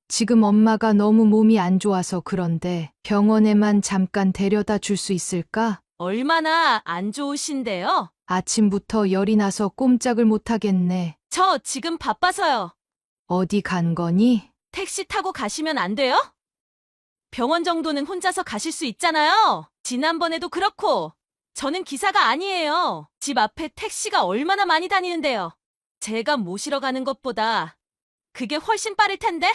지금 엄마가 너무 몸이 안 좋아서 그런데 병원에만 잠깐 데려다 줄 수 있을까? 얼마나 안 좋으신데요? 아침부터 열이 나서 꼼짝을 못 하겠네. 저 지금 바빠서요. 어디 간 거니? 택시 타고 가시면 안 돼요? 병원 정도는 혼자서 가실 수 있잖아요. 지난번에도 그렇고. 저는 기사가 아니에요. 집 앞에 택시가 얼마나 많이 다니는데요. 제가 모시러 가는 것보다 그게 훨씬 빠를 텐데?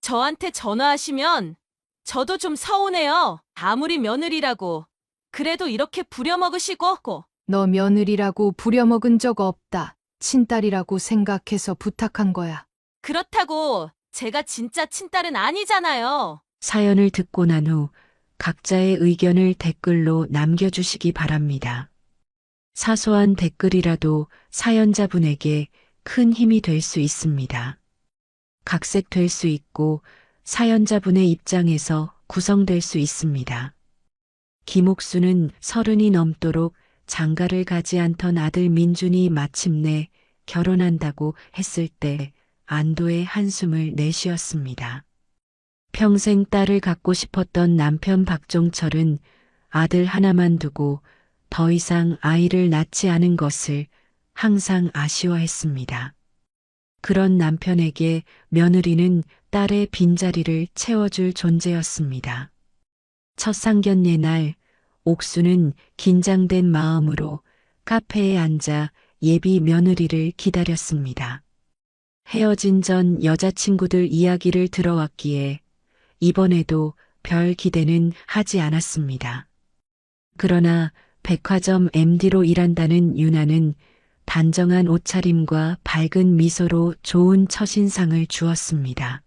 저한테 전화하시면 저도 좀 서운해요. 아무리 며느리라고. 그래도 이렇게 부려먹으시고. 너 며느리라고 부려먹은 적 없다. 친딸이라고 생각해서 부탁한 거야. 그렇다고 제가 진짜 친딸은 아니잖아요. 사연을 듣고 난 후 각자의 의견을 댓글로 남겨주시기 바랍니다. 사소한 댓글이라도 사연자분에게 큰 힘이 될 수 있습니다. 각색될 수 있고 사연자분의 입장에서 구성될 수 있습니다. 김옥수는 30이 넘도록 장가를 가지 않던 아들 민준이 마침내 결혼한다고 했을 때 안도의 한숨을 내쉬었습니다. 평생 딸을 갖고 싶었던 남편 박종철은 아들 하나만 두고 더 이상 아이를 낳지 않은 것을 항상 아쉬워했습니다. 그런 남편에게 며느리는 딸의 빈자리를 채워줄 존재였습니다. 첫 상견례 날 옥수는 긴장된 마음으로 카페에 앉아 예비 며느리를 기다렸습니다. 헤어진 전 여자친구들 이야기를 들어왔기에 이번에도 별 기대는 하지 않았습니다. 그러나 백화점 MD로 일한다는 유나는 단정한 옷차림과 밝은 미소로 좋은 첫인상을 주었습니다.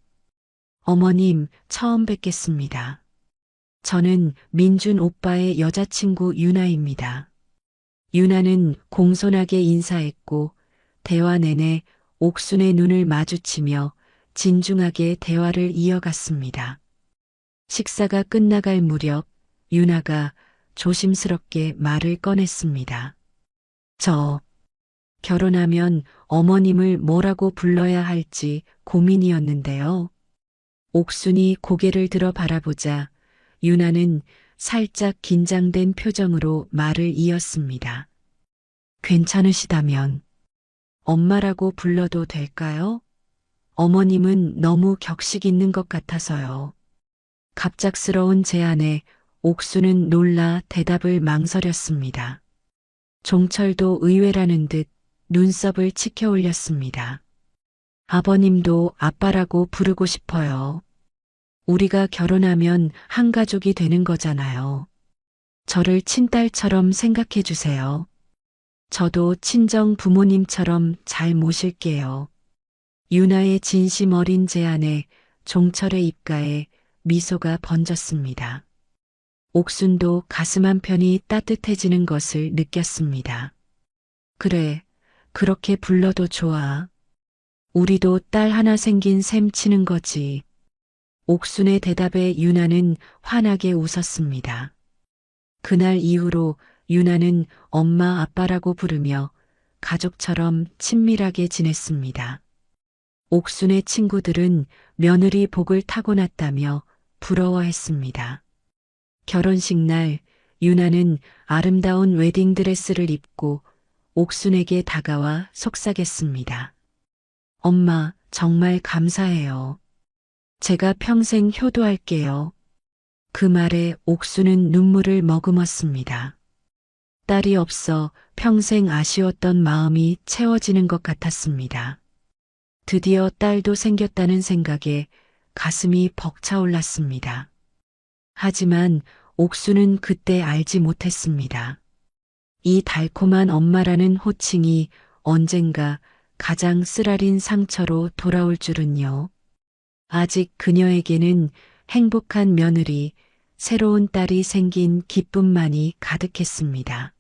어머님, 처음 뵙겠습니다. 저는 민준 오빠의 여자친구 유나입니다. 유나는 공손하게 인사했고 대화 내내 옥순의 눈을 마주치며 진중하게 대화를 이어갔습니다. 식사가 끝나갈 무렵 유나가 조심스럽게 말을 꺼냈습니다. 저 결혼하면 어머님을 뭐라고 불러야 할지 고민이었는데요. 옥순이 고개를 들어 바라보자 유나는 살짝 긴장된 표정으로 말을 이었습니다. 괜찮으시다면 엄마라고 불러도 될까요? 어머님은 너무 격식 있는 것 같아서요. 갑작스러운 제안에 옥수는 놀라 대답을 망설였습니다. 종철도 의외라는 듯 눈썹을 치켜 올렸습니다. 아버님도 아빠라고 부르고 싶어요. 우리가 결혼하면 한 가족이 되는 거잖아요. 저를 친딸처럼 생각해 주세요. 저도 친정 부모님처럼 잘 모실게요. 유나의 진심 어린 제안에 종철의 입가에 미소가 번졌습니다. 옥순도 가슴 한편이 따뜻해지는 것을 느꼈습니다. 그래, 그렇게 불러도 좋아. 우리도 딸 하나 생긴 셈 치는 거지. 옥순의 대답에 유나는 환하게 웃었습니다. 그날 이후로 유나는 엄마 아빠라고 부르며 가족처럼 친밀하게 지냈습니다. 옥순의 친구들은 며느리 복을 타고났다며 부러워했습니다. 결혼식 날 유나는 아름다운 웨딩드레스를 입고 옥순에게 다가와 속삭였습니다. 엄마, 정말 감사해요. 제가 평생 효도할게요. 그 말에 옥수는 눈물을 머금었습니다. 딸이 없어 평생 아쉬웠던 마음이 채워지는 것 같았습니다. 드디어 딸도 생겼다는 생각에 가슴이 벅차올랐습니다. 하지만 옥수는 그때 알지 못했습니다. 이 달콤한 엄마라는 호칭이 언젠가 가장 쓰라린 상처로 돌아올 줄은요. 아직 그녀에게는 행복한 며느리, 새로운 딸이 생긴 기쁨만이 가득했습니다.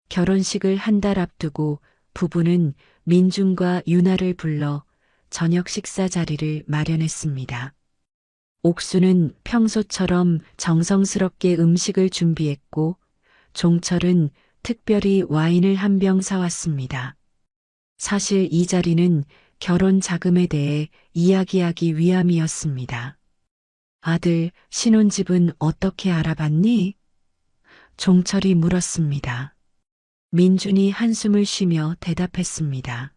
결혼식을 한 달 앞두고 부부는 민준과 유나를 불러 저녁 식사 자리를 마련했습니다. 옥수는 평소처럼 정성스럽게 음식을 준비했고 종철은 특별히 와인을 한 병 사왔습니다. 사실 이 자리는 결혼 자금에 대해 이야기하기 위함이었습니다. 아들, 신혼집은 어떻게 알아봤니? 종철이 물었습니다. 민준이 한숨을 쉬며 대답했습니다.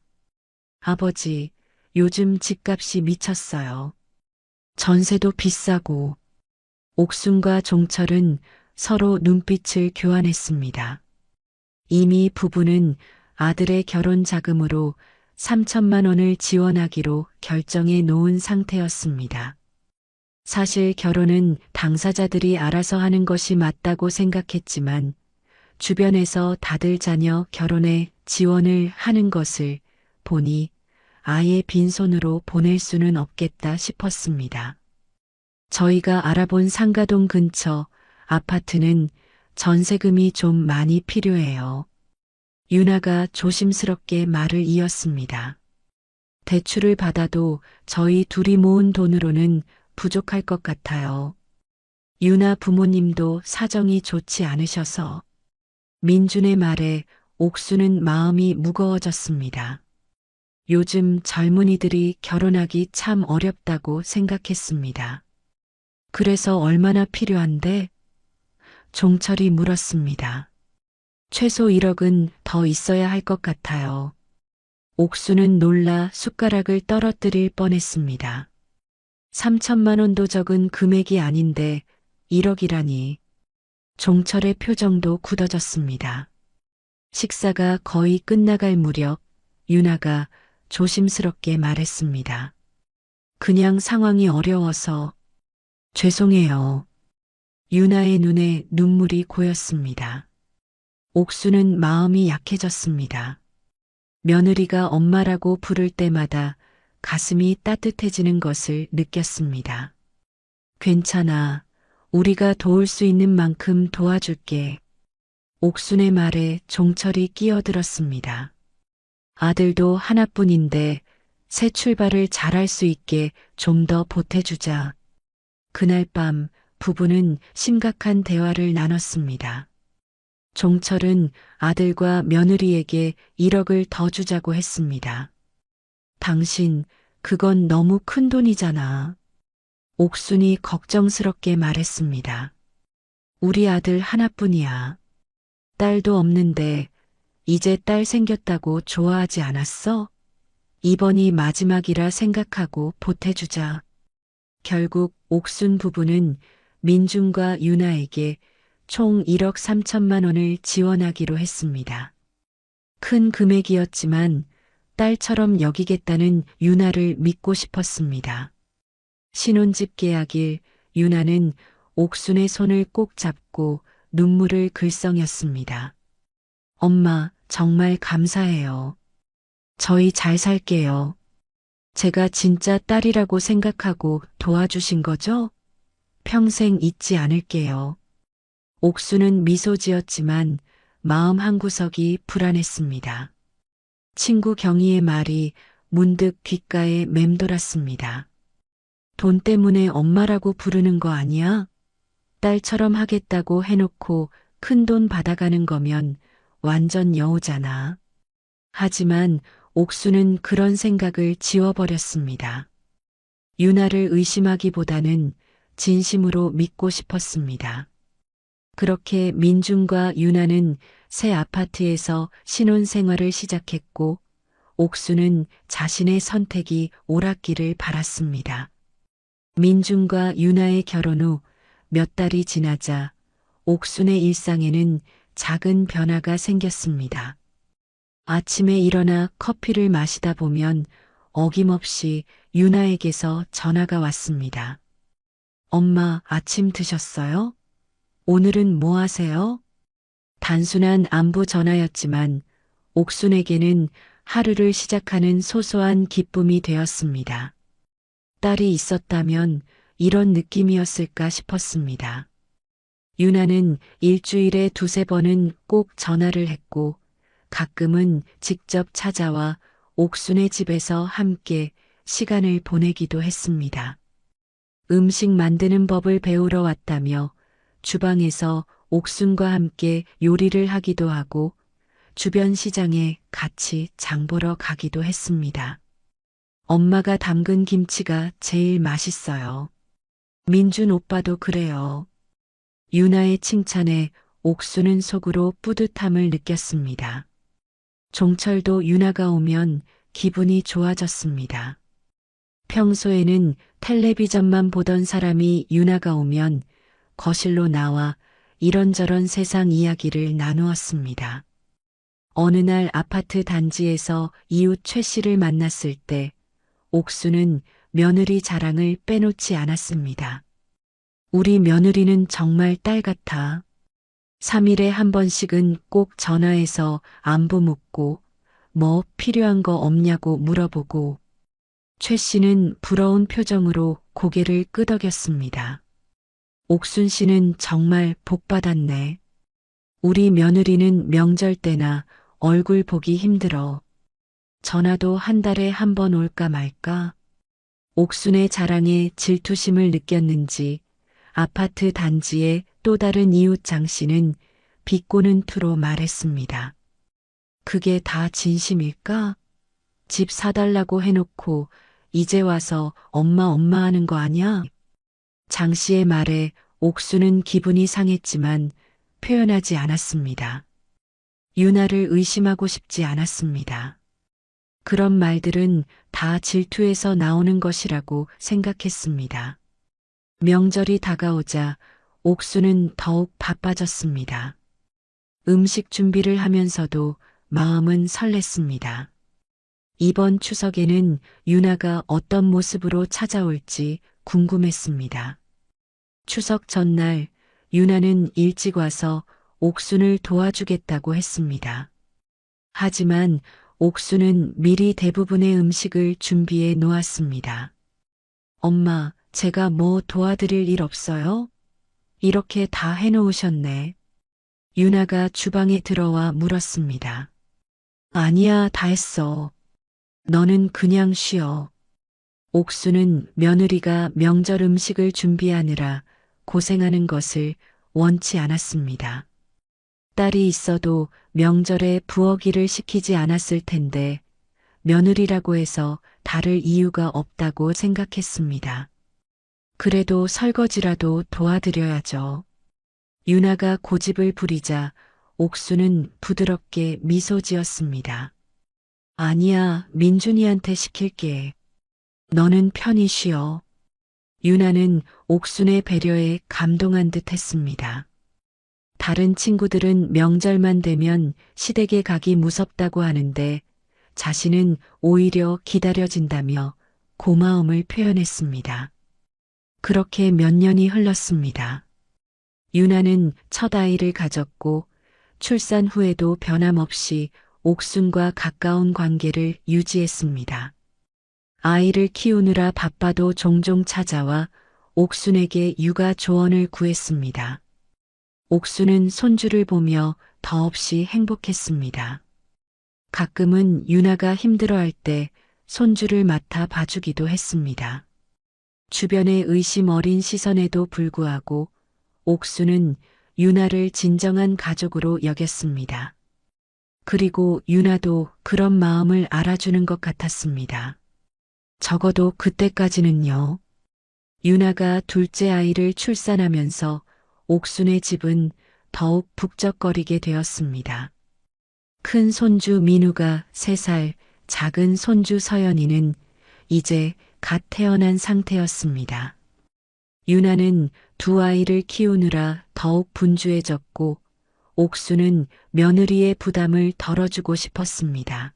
아버지, 요즘 집값이 미쳤어요. 전세도 비싸고. 옥순과 종철은 서로 눈빛을 교환했습니다. 이미 부부는 아들의 결혼 자금으로 3천만 원을 지원하기로 결정해 놓은 상태였습니다. 사실 결혼은 당사자들이 알아서 하는 것이 맞다고 생각했지만 주변에서 다들 자녀 결혼에 지원을 하는 것을 보니 아예 빈손으로 보낼 수는 없겠다 싶었습니다. 저희가 알아본 상가동 근처 아파트는 전세금이 좀 많이 필요해요. 유나가 조심스럽게 말을 이었습니다. 대출을 받아도 저희 둘이 모은 돈으로는 부족할 것 같아요. 유나 부모님도 사정이 좋지 않으셔서. 민준의 말에 옥수는 마음이 무거워졌습니다. 요즘 젊은이들이 결혼하기 참 어렵다고 생각했습니다. 그래서 얼마나 필요한데? 종철이 물었습니다. 최소 1억은 더 있어야 할 것 같아요. 옥수는 놀라 숟가락을 떨어뜨릴 뻔했습니다. 3천만 원도 적은 금액이 아닌데 1억이라니. 종철의 표정도 굳어졌습니다. 식사가 거의 끝나갈 무렵 유나가 조심스럽게 말했습니다. 그냥 상황이 어려워서. 죄송해요. 유나의 눈에 눈물이 고였습니다. 옥수는 마음이 약해졌습니다. 며느리가 엄마라고 부를 때마다 가슴이 따뜻해지는 것을 느꼈습니다. 괜찮아. 우리가 도울 수 있는 만큼 도와줄게. 옥순의 말에 종철이 끼어들었습니다. 아들도 하나뿐인데 새 출발을 잘할 수 있게 좀 더 보태주자. 그날 밤 부부는 심각한 대화를 나눴습니다. 종철은 아들과 며느리에게 1억을 더 주자고 했습니다. 당신, 그건 너무 큰 돈이잖아. 옥순이 걱정스럽게 말했습니다. 우리 아들 하나뿐이야. 딸도 없는데 이제 딸 생겼다고 좋아하지 않았어? 이번이 마지막이라 생각하고 보태주자. 결국 옥순 부부는 민준과 유나에게 총 1억 3천만 원을 지원하기로 했습니다. 큰 금액이었지만 딸처럼 여기겠다는 유나를 믿고 싶었습니다. 신혼집 계약일 유나는 옥순의 손을 꼭 잡고 눈물을 글썽였습니다. 엄마, 정말 감사해요. 저희 잘 살게요. 제가 진짜 딸이라고 생각하고 도와주신 거죠? 평생 잊지 않을게요. 옥수는 미소 지었지만 마음 한구석이 불안했습니다. 친구 경희의 말이 문득 귓가에 맴돌았습니다. 돈 때문에 엄마라고 부르는 거 아니야? 딸처럼 하겠다고 해놓고 큰돈 받아가는 거면 완전 여우잖아. 하지만 옥수는 그런 생각을 지워버렸습니다. 유나를 의심하기보다는 진심으로 믿고 싶었습니다. 그렇게 민준과 유나는 새 아파트에서 신혼생활을 시작했고 옥수는 자신의 선택이 옳았기를 바랐습니다. 민준과 유나의 결혼 후 몇 달이 지나자 옥순의 일상에는 작은 변화가 생겼습니다. 아침에 일어나 커피를 마시다 보면 어김없이 유나에게서 전화가 왔습니다. 엄마, 아침 드셨어요? 오늘은 뭐 하세요? 단순한 안부 전화였지만 옥순에게는 하루를 시작하는 소소한 기쁨이 되었습니다. 딸이 있었다면 이런 느낌이었을까 싶었습니다. 유나는 일주일에 2~3번은 꼭 전화를 했고 가끔은 직접 찾아와 옥순의 집에서 함께 시간을 보내기도 했습니다. 음식 만드는 법을 배우러 왔다며 주방에서 옥순과 함께 요리를 하기도 하고 주변 시장에 같이 장 보러 가기도 했습니다. 엄마가 담근 김치가 제일 맛있어요. 민준 오빠도 그래요. 유나의 칭찬에 옥수는 속으로 뿌듯함을 느꼈습니다. 종철도 유나가 오면 기분이 좋아졌습니다. 평소에는 텔레비전만 보던 사람이 유나가 오면 거실로 나와 이런저런 세상 이야기를 나누었습니다. 어느 날 아파트 단지에서 이웃 최 씨를 만났을 때 옥수는 며느리 자랑을 빼놓지 않았습니다. 우리 며느리는 정말 딸 같아. 3일에 한 번씩은 꼭 전화해서 안부 묻고 뭐 필요한 거 없냐고 물어보고 최 씨는 부러운 표정으로 고개를 끄덕였습니다. 옥순 씨는 정말 복 받았네. 우리 며느리는 명절 때나 얼굴 보기 힘들어. 전화도 한 달에 한 번 올까 말까. 옥순의 자랑에 질투심을 느꼈는지 아파트 단지의 또 다른 이웃 장 씨는 비꼬는 투로 말했습니다. 그게 다 진심일까? 집 사달라고 해놓고 이제 와서 엄마 하는 거 아냐? 장 씨의 말에 옥수는 기분이 상했지만 표현하지 않았습니다. 유나를 의심하고 싶지 않았습니다. 그런 말들은 다 질투에서 나오는 것이라고 생각했습니다. 명절이 다가오자 옥수는 더욱 바빠졌습니다. 음식 준비를 하면서도 마음은 설렜습니다. 이번 추석에는 유나가 어떤 모습으로 찾아올지 궁금했습니다. 추석 전날 유나는 일찍 와서 옥순을 도와주겠다고 했습니다. 하지만 옥순은 미리 대부분의 음식을 준비해 놓았습니다. 엄마, 제가 뭐 도와드릴 일 없어요? 이렇게 다 해놓으셨네. 유나가 주방에 들어와 물었습니다. 아니야, 다 했어. 너는 그냥 쉬어. 옥수는 며느리가 명절 음식을 준비하느라 고생하는 것을 원치 않았습니다. 딸이 있어도 명절에 부엌일을 시키지 않았을 텐데 며느리라고 해서 다를 이유가 없다고 생각했습니다. 그래도 설거지라도 도와드려야죠. 유나가 고집을 부리자 옥수는 부드럽게 미소 지었습니다. 아니야, 민준이한테 시킬게. 너는 편히 쉬어. 유나는 옥순의 배려에 감동한 듯 했습니다. 다른 친구들은 명절만 되면 시댁에 가기 무섭다고 하는데 자신은 오히려 기다려진다며 고마움을 표현했습니다. 그렇게 몇 년이 흘렀습니다. 유나는 첫 아이를 가졌고 출산 후에도 변함없이 옥순과 가까운 관계를 유지했습니다. 아이를 키우느라 바빠도 종종 찾아와 옥순에게 육아 조언을 구했습니다. 옥순은 손주를 보며 더없이 행복했습니다. 가끔은 유나가 힘들어할 때 손주를 맡아 봐주기도 했습니다. 주변의 의심 어린 시선에도 불구하고 옥순은 유나를 진정한 가족으로 여겼습니다. 그리고 유나도 그런 마음을 알아주는 것 같았습니다. 적어도 그때까지는요. 유나가 둘째 아이를 출산하면서 옥순의 집은 더욱 북적거리게 되었습니다. 큰 손주 민우가 3살, 작은 손주 서연이는 이제 갓 태어난 상태였습니다. 유나는 두 아이를 키우느라 더욱 분주해졌고 옥수는 며느리의 부담을 덜어주고 싶었습니다.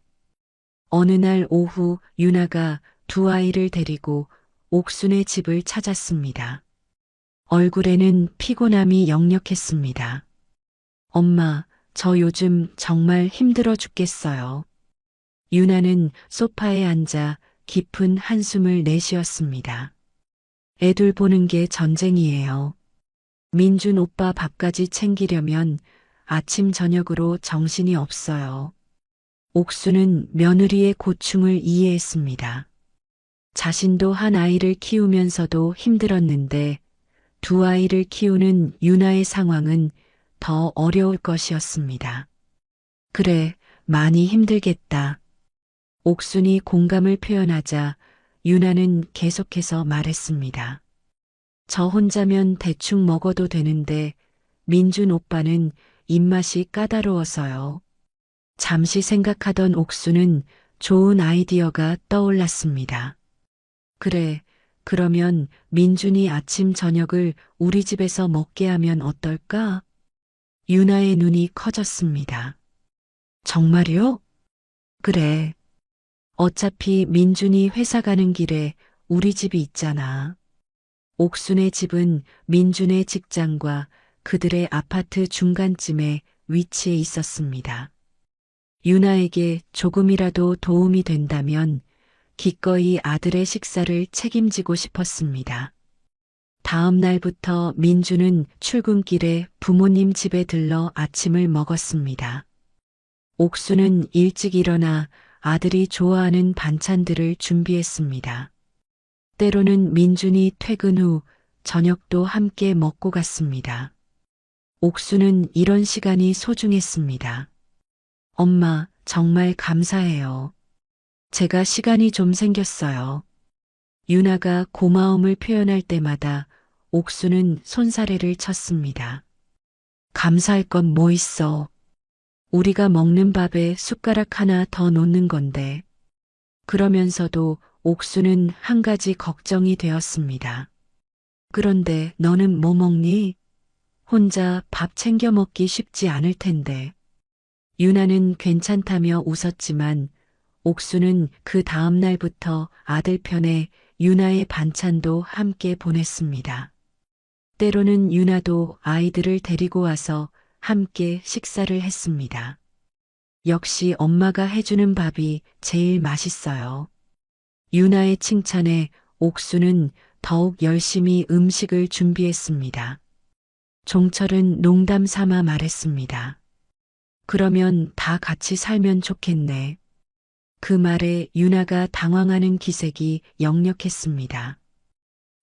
어느 날 오후 유나가 두 아이를 데리고 옥순의 집을 찾았습니다. 얼굴에는 피곤함이 역력했습니다. 엄마, 저 요즘 정말 힘들어 죽겠어요. 유나는 소파에 앉아 깊은 한숨을 내쉬었습니다. 애들 보는 게 전쟁이에요. 민준 오빠 밥까지 챙기려면 아침 저녁으로 정신이 없어요. 옥수는 며느리의 고충을 이해했습니다. 자신도 한 아이를 키우면서도 힘들었는데 두 아이를 키우는 유나의 상황은 더 어려울 것이었습니다. 그래, 많이 힘들겠다. 옥순이 공감을 표현하자 유나는 계속해서 말했습니다. 저 혼자면 대충 먹어도 되는데 민준 오빠는 입맛이 까다로워서요. 잠시 생각하던 옥수는 좋은 아이디어가 떠올랐습니다. 그래, 그러면 민준이 아침 저녁을 우리 집에서 먹게 하면 어떨까? 유나의 눈이 커졌습니다. 정말요? 그래. 어차피 민준이 회사 가는 길에 우리 집이 있잖아. 옥순의 집은 민준의 직장과 그들의 아파트 중간쯤에 위치해 있었습니다. 유나에게 조금이라도 도움이 된다면 기꺼이 아들의 식사를 책임지고 싶었습니다. 다음 날부터 민준은 출근길에 부모님 집에 들러 아침을 먹었습니다. 옥수는 일찍 일어나 아들이 좋아하는 반찬들을 준비했습니다. 때로는 민준이 퇴근 후 저녁도 함께 먹고 갔습니다. 옥수는 이런 시간이 소중했습니다. 엄마, 정말 감사해요. 제가 시간이 좀 생겼어요. 유나가 고마움을 표현할 때마다 옥수는 손사래를 쳤습니다. 감사할 건 뭐 있어. 우리가 먹는 밥에 숟가락 하나 더 놓는 건데. 그러면서도 옥수는 한 가지 걱정이 되었습니다. 그런데 너는 뭐 먹니? 혼자 밥 챙겨 먹기 쉽지 않을 텐데. 유나는 괜찮다며 웃었지만 옥수는 그 다음 날부터 아들 편에 유나의 반찬도 함께 보냈습니다. 때로는 유나도 아이들을 데리고 와서 함께 식사를 했습니다. 역시 엄마가 해주는 밥이 제일 맛있어요. 유나의 칭찬에 옥수는 더욱 열심히 음식을 준비했습니다. 종철은 농담 삼아 말했습니다. 그러면 다 같이 살면 좋겠네. 그 말에 유나가 당황하는 기색이 역력했습니다.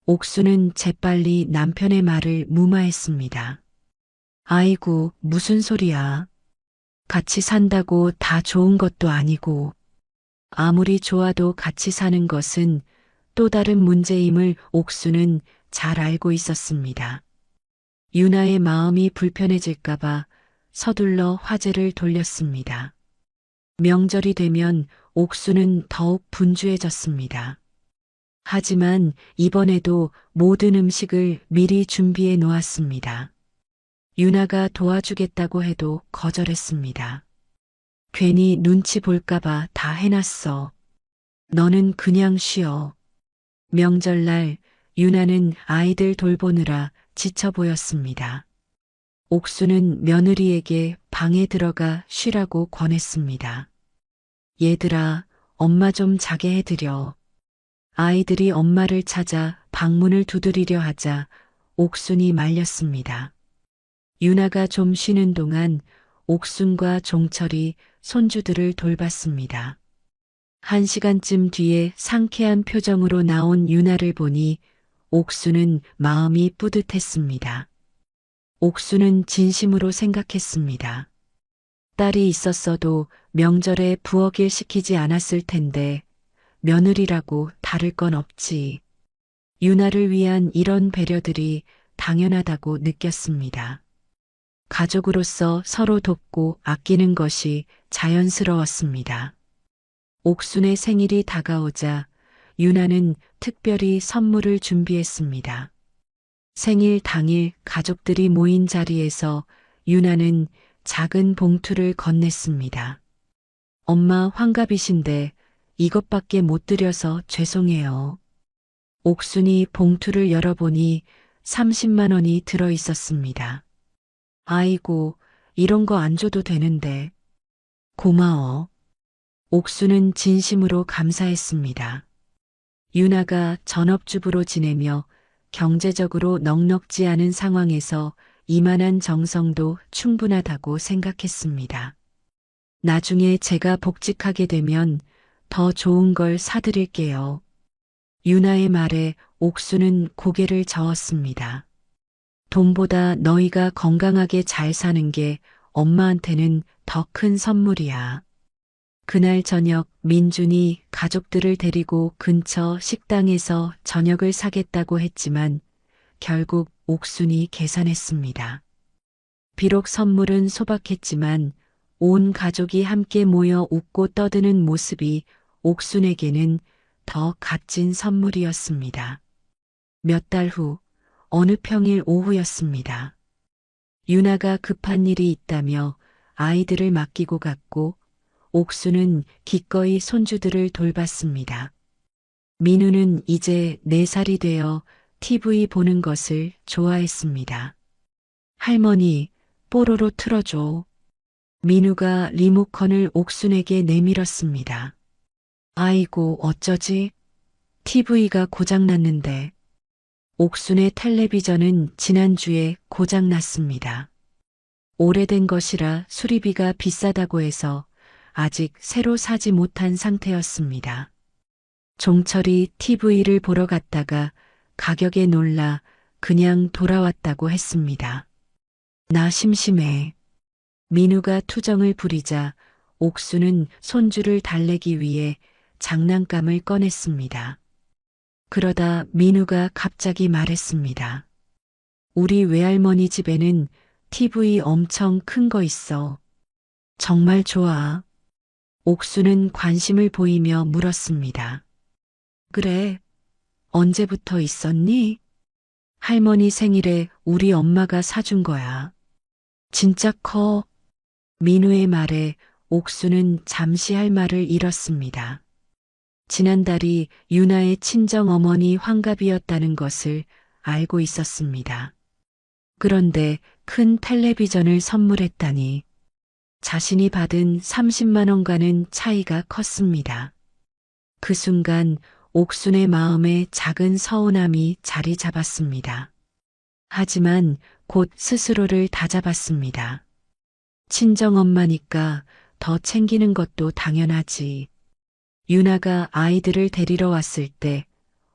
옥수는 재빨리 남편의 말을 무마했습니다. 아이고, 무슨 소리야. 같이 산다고 다 좋은 것도 아니고, 아무리 좋아도 같이 사는 것은 또 다른 문제임을 옥수는 잘 알고 있었습니다. 유나의 마음이 불편해질까봐 서둘러 화제를 돌렸습니다. 명절이 되면 옥수는 더욱 분주해졌습니다. 하지만 이번에도 모든 음식을 미리 준비해 놓았습니다. 유나가 도와주겠다고 해도 거절했습니다. 괜히 눈치 볼까봐 다 해놨어. 너는 그냥 쉬어. 명절날 유나는 아이들 돌보느라 지쳐 보였습니다. 옥수는 며느리에게 방에 들어가 쉬라고 권했습니다. 얘들아, 엄마 좀 자게 해드려. 아이들이 엄마를 찾아 방문을 두드리려 하자 옥순이 말렸습니다. 유나가 좀 쉬는 동안 옥순과 종철이 손주들을 돌봤습니다. 1시간쯤 뒤에 상쾌한 표정으로 나온 유나를 보니 옥수는 마음이 뿌듯했습니다. 옥수는 진심으로 생각했습니다. 딸이 있었어도 명절에 부엌일 시키지 않았을 텐데 며느리라고 다를 건 없지. 유나를 위한 이런 배려들이 당연하다고 느꼈습니다. 가족으로서 서로 돕고 아끼는 것이 자연스러웠습니다. 옥순의 생일이 다가오자 유나는 특별히 선물을 준비했습니다. 생일 당일 가족들이 모인 자리에서 유나는 작은 봉투를 건넸습니다. 엄마 환갑이신데 이것밖에 못 드려서 죄송해요. 옥순이 봉투를 열어보니 30만 원이 들어 있었습니다. 아이고, 이런 거 안 줘도 되는데. 고마워. 옥수는 진심으로 감사했습니다. 유나가 전업주부로 지내며 경제적으로 넉넉지 않은 상황에서 이만한 정성도 충분하다고 생각했습니다. 나중에 제가 복직하게 되면 더 좋은 걸 사드릴게요. 유나의 말에 옥수는 고개를 저었습니다. 돈보다 너희가 건강하게 잘 사는 게 엄마한테는 더 큰 선물이야. 그날 저녁 민준이 가족들을 데리고 근처 식당에서 저녁을 사겠다고 했지만 결국 옥순이 계산했습니다. 비록 선물은 소박했지만 온 가족이 함께 모여 웃고 떠드는 모습이 옥순에게는 더 값진 선물이었습니다. 몇 달 후 어느 평일 오후였습니다. 유나가 급한 일이 있다며 아이들을 맡기고 갔고 옥수는 기꺼이 손주들을 돌봤습니다. 민우는 이제 4살이 되어 TV 보는 것을 좋아했습니다. 할머니, 뽀로로 틀어줘. 민우가 리모컨을 옥순에게 내밀었습니다. 아이고, 어쩌지? TV가 고장났는데. 옥순의 텔레비전은 지난주에 고장났습니다. 오래된 것이라 수리비가 비싸다고 해서 아직 새로 사지 못한 상태였습니다. 종철이 TV를 보러 갔다가 가격에 놀라 그냥 돌아왔다고 했습니다. 나 심심해. 민우가 투정을 부리자 옥수는 손주를 달래기 위해 장난감을 꺼냈습니다. 그러다 민우가 갑자기 말했습니다. 우리 외할머니 집에는 TV 엄청 큰 거 있어. 정말 좋아. 옥수는 관심을 보이며 물었습니다. 그래, 언제부터 있었니? 할머니 생일에 우리 엄마가 사준 거야. 진짜 커. 민우의 말에 옥수는 잠시 할 말을 잃었습니다. 지난달이 유나의 친정 어머니 환갑이었다는 것을 알고 있었습니다. 그런데 큰 텔레비전을 선물했다니 자신이 받은 30만 원과는 차이가 컸습니다. 그 순간 옥순의 마음에 작은 서운함이 자리 잡았습니다. 하지만 곧 스스로를 다잡았습니다. 친정엄마니까 더 챙기는 것도 당연하지. 유나가 아이들을 데리러 왔을 때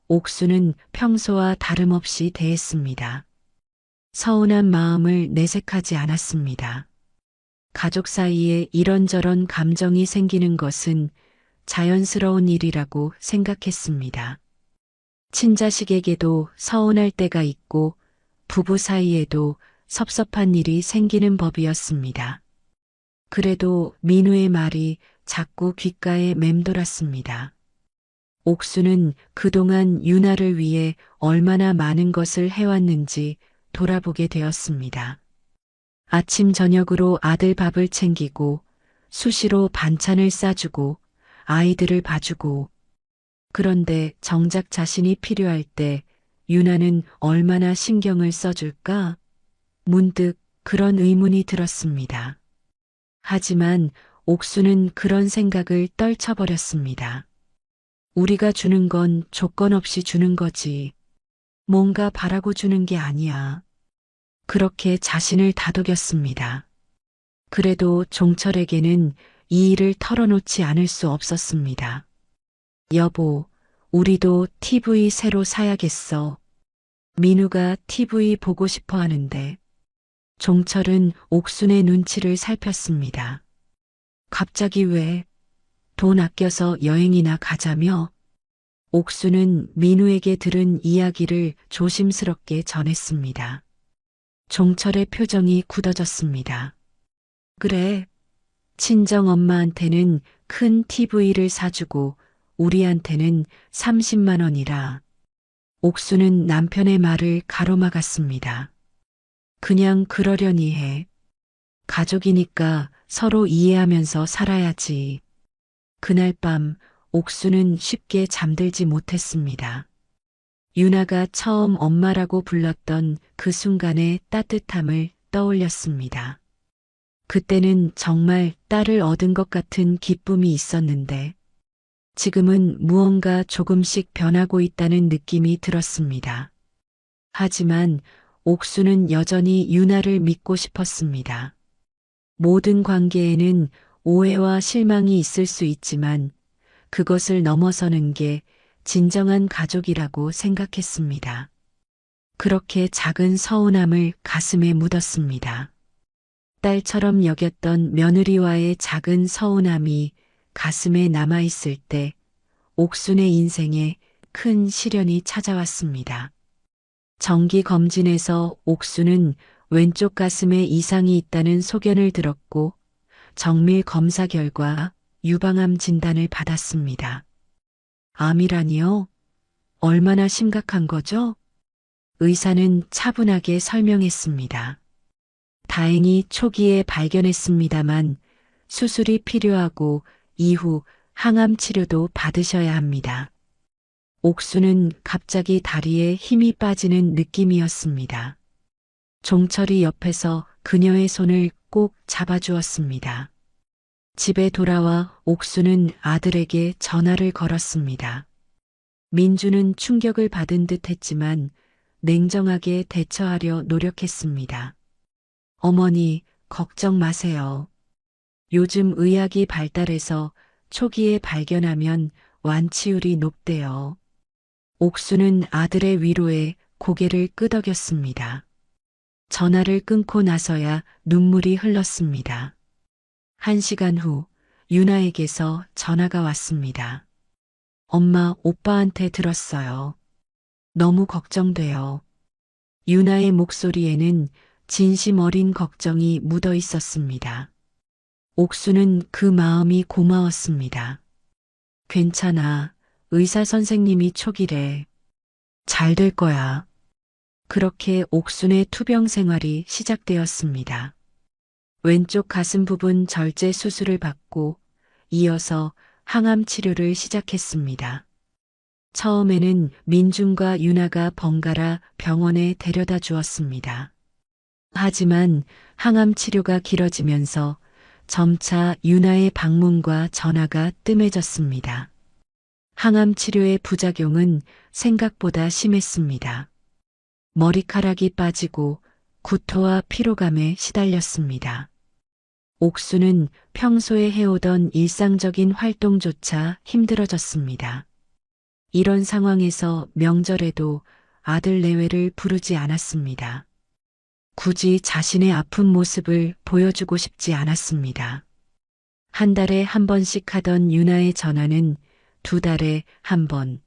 옥수는 평소와 다름없이 대했습니다. 서운한 마음을 내색하지 않았습니다. 가족 사이에 이런저런 감정이 생기는 것은 자연스러운 일이라고 생각했습니다. 친자식에게도 서운할 때가 있고 부부 사이에도 섭섭한 일이 생기는 법이었습니다. 그래도 민우의 말이 자꾸 귓가에 맴돌았습니다. 옥수는 그동안 유나를 위해 얼마나 많은 것을 해왔는지 돌아보게 되었습니다. 아침 저녁으로 아들 밥을 챙기고 수시로 반찬을 싸주고 아이들을 봐주고 그런데 정작 자신이 필요할 때 유나는 얼마나 신경을 써줄까? 문득 그런 의문이 들었습니다. 하지만 옥수는 그런 생각을 떨쳐버렸습니다. 우리가 주는 건 조건 없이 주는 거지. 뭔가 바라고 주는 게 아니야. 그렇게 자신을 다독였습니다. 그래도 종철에게는 이 일을 털어놓지 않을 수 없었습니다. 여보, 우리도 TV 새로 사야겠어. 민우가 TV 보고 싶어 하는데. 종철은 옥순의 눈치를 살폈습니다. 갑자기 왜? 돈 아껴서 여행이나 가자며? 옥순은 민우에게 들은 이야기를 조심스럽게 전했습니다. 종철의 표정이 굳어졌습니다. 그래, 친정 엄마한테는 큰 TV를 사주고 우리한테는 30만 원이라. 옥수는 남편의 말을 가로막았습니다. 그냥 그러려니 해. 가족이니까 서로 이해하면서 살아야지. 그날 밤 옥수는 쉽게 잠들지 못했습니다. 유나가 처음 엄마라고 불렀던 그 순간의 따뜻함을 떠올렸습니다. 그때는 정말 딸을 얻은 것 같은 기쁨이 있었는데 지금은 무언가 조금씩 변하고 있다는 느낌이 들었습니다. 하지만 옥수는 여전히 유나를 믿고 싶었습니다. 모든 관계에는 오해와 실망이 있을 수 있지만 그것을 넘어서는 게 진정한 가족이라고 생각했습니다. 그렇게 작은 서운함을 가슴에 묻었습니다. 딸처럼 여겼던 며느리와의 작은 서운함이 가슴에 남아있을 때 옥순의 인생에 큰 시련이 찾아왔습니다. 정기 검진에서 옥순은 왼쪽 가슴에 이상이 있다는 소견을 들었고 정밀 검사 결과 유방암 진단을 받았습니다. 암이라니요? 얼마나 심각한 거죠? 의사는 차분하게 설명했습니다. 다행히 초기에 발견했습니다만 수술이 필요하고 이후 항암 치료도 받으셔야 합니다. 옥수는 갑자기 다리에 힘이 빠지는 느낌이었습니다. 종철이 옆에서 그녀의 손을 꼭 잡아주었습니다. 집에 돌아와 옥수는 아들에게 전화를 걸었습니다. 민주는 충격을 받은 듯 했지만 냉정하게 대처하려 노력했습니다. 어머니, 걱정 마세요. 요즘 의학이 발달해서 초기에 발견하면 완치율이 높대요. 옥수는 아들의 위로에 고개를 끄덕였습니다. 전화를 끊고 나서야 눈물이 흘렀습니다. 1시간 후 유나에게서 전화가 왔습니다. 엄마, 오빠한테 들었어요. 너무 걱정돼요. 유나의 목소리에는 진심 어린 걱정이 묻어 있었습니다. 옥수는 그 마음이 고마웠습니다. 괜찮아. 의사 선생님이 촉이래. 잘 될 거야. 그렇게 옥순의 투병 생활이 시작되었습니다. 왼쪽 가슴 부분 절제 수술을 받고 이어서 항암 치료를 시작했습니다. 처음에는 민준과 유나가 번갈아 병원에 데려다 주었습니다. 하지만 항암 치료가 길어지면서 점차 유나의 방문과 전화가 뜸해졌습니다. 항암 치료의 부작용은 생각보다 심했습니다. 머리카락이 빠지고 구토와 피로감에 시달렸습니다. 옥수는 평소에 해오던 일상적인 활동조차 힘들어졌습니다. 이런 상황에서 명절에도 아들 내외를 부르지 않았습니다. 굳이 자신의 아픈 모습을 보여주고 싶지 않았습니다. 한 달에 한 번씩 하던 유나의 전화는 2달에 한 번,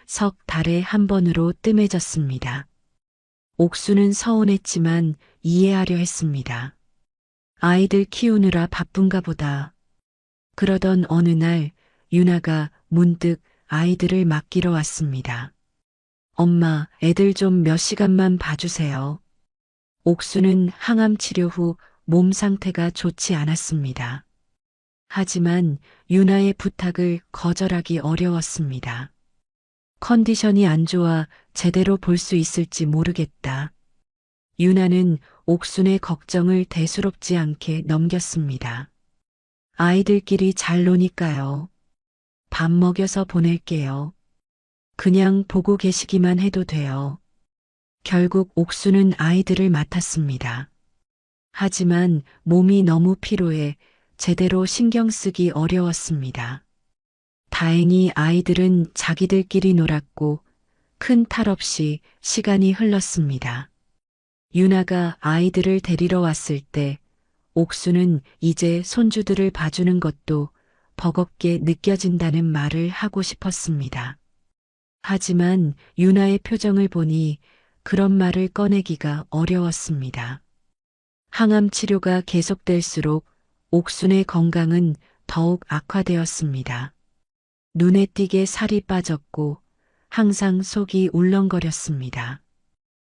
석 달에 한 번으로 뜸해졌습니다. 옥수는 서운했지만 이해하려 했습니다. 아이들 키우느라 바쁜가 보다. 그러던 어느 날 유나가 문득 아이들을 맡기러 왔습니다. 엄마, 애들 좀 몇 시간만 봐주세요. 옥수는 항암 치료 후 몸 상태가 좋지 않았습니다. 하지만 유나의 부탁을 거절하기 어려웠습니다. 컨디션이 안 좋아 제대로 볼 수 있을지 모르겠다. 유나는 옥순의 걱정을 대수롭지 않게 넘겼습니다. 아이들끼리 잘 노니까요. 밥 먹여서 보낼게요. 그냥 보고 계시기만 해도 돼요. 결국 옥수는 아이들을 맡았습니다. 하지만 몸이 너무 피로해 제대로 신경 쓰기 어려웠습니다. 다행히 아이들은 자기들끼리 놀았고 큰 탈 없이 시간이 흘렀습니다. 유나가 아이들을 데리러 왔을 때 옥수는 이제 손주들을 봐주는 것도 버겁게 느껴진다는 말을 하고 싶었습니다. 하지만 유나의 표정을 보니 그런 말을 꺼내기가 어려웠습니다. 항암 치료가 계속될수록 옥순의 건강은 더욱 악화되었습니다. 눈에 띄게 살이 빠졌고 항상 속이 울렁거렸습니다.